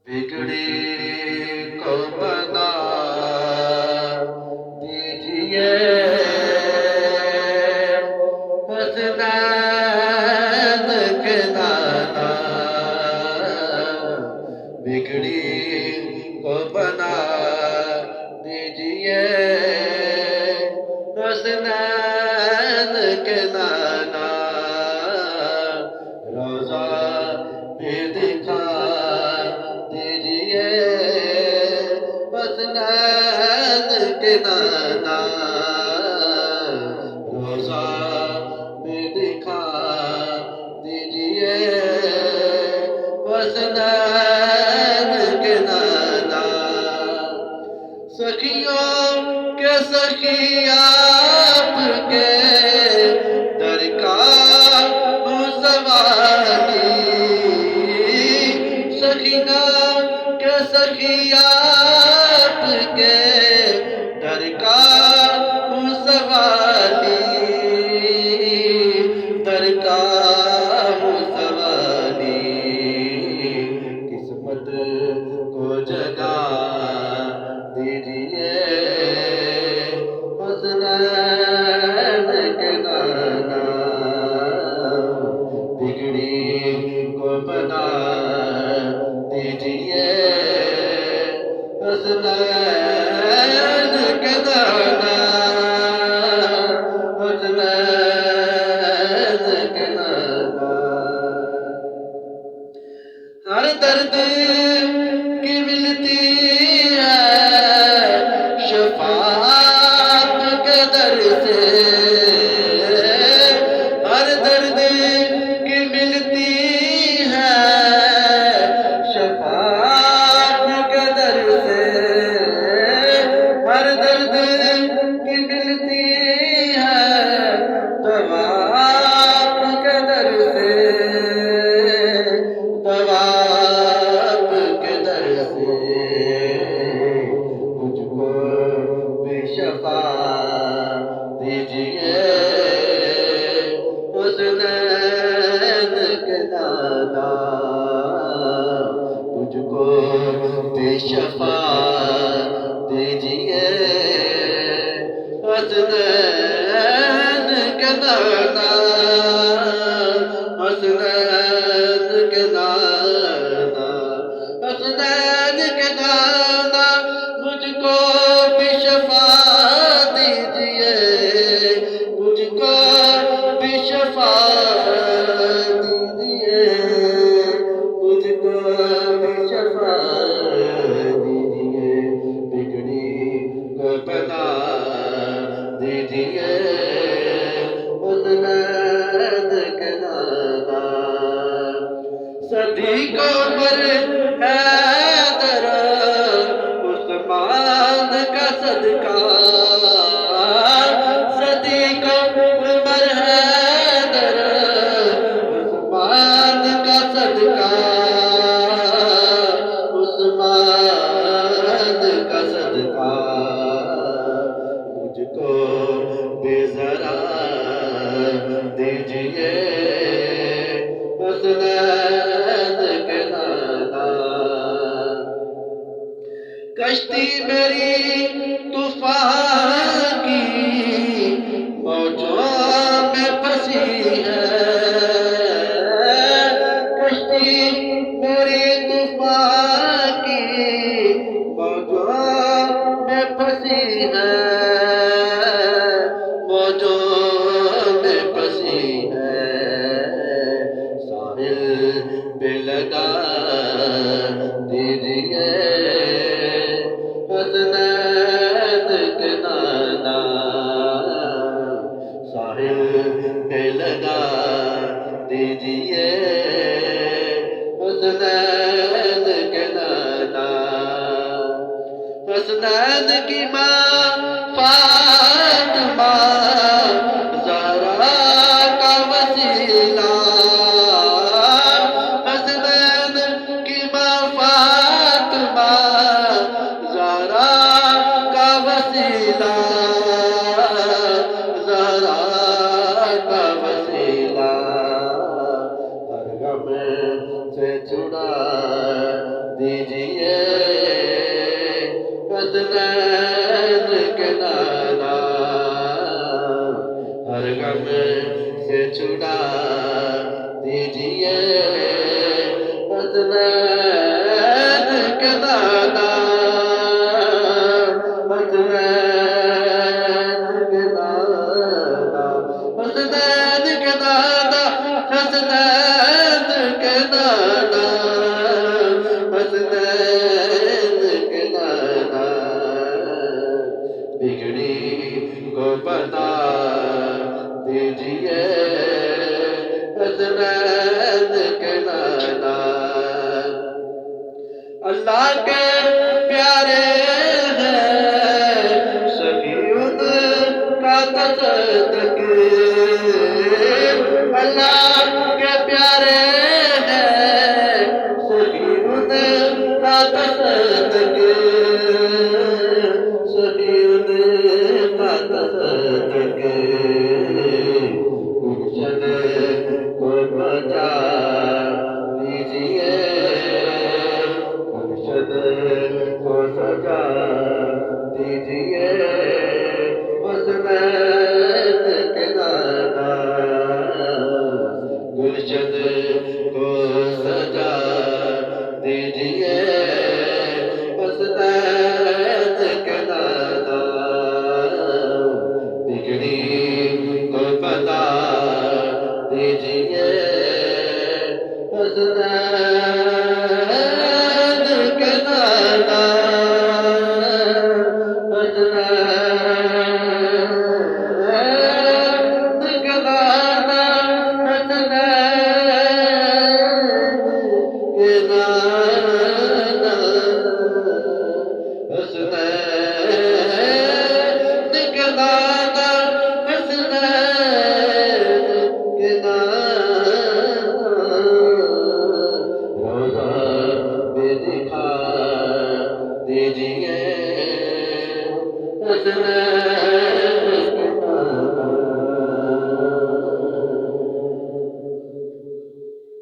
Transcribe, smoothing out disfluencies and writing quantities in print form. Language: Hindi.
बिगड़ी को बना दीजिए हसनैन के नाना। बिगड़ी को बना दीजिए हसनैन के नाना। रोजा भी दिखा दीजिए हसनैन के नाना। रोजा भी दिखा दीजिए हसनैन के नाना। सखियों के सखी आपके दर का सवाली। सखियों के सखी आपके दर का सवाली। दर का सवाली। किस्मत को जगा दीजिए हसनैन के नाना। बिगड़ी को बना दीजिए हसनैन के नाना। हसनैन के नाना। हर दर्द की मिलती है शफाअत के दर से। हर दर्द की मिलती है शफाअत के दर से। हर दर्द की मिलती है दवा के दर से। दवा के दर से मुझको भी शफा दीजिए हसनैन के नाना। मुझको भी शफा दीजिए हसनैन के नाना। हसनैन के नाना। हसनैन के नाना। मुझको भी शफा दीजिए। मुझको भी शफा दीजिए। मुझको भी शफा दीजिए। बिगड़ी को बना दीजिए हसनैन के नाना। सदी को उम्र है दरा उस्मान का सदका। सदी को उम्र है दरा उस्मान का सदका। उस्मान का सदका। मुझको बेजरा दीजिए हसनैन के नाना। कश्ती मेरी तूफान की मौजों में फंसी है। कश्ती मेरी तूफान की मौजों में फंसी है। मौजों में फंसी है। साहिल पे लगा दीजिए हसनैन के नाना। साहिल पे लगा दीजिए हसनैन के नाना। हसनैन की माँ फातिमा ज़हरा का वसीला। हसनैन की माँ फातिमा ज़हरा का वसीला। ज़हरा का वसीला। गम से छुड़ा दीजिए हसनैन के दादा, हसनैन के दादा, हसनैन के दादा, हसनैन के दादा, हसनैन के दादा। बिगड़ी को बता दीजिए हसनैन के दादा। अल्लाह के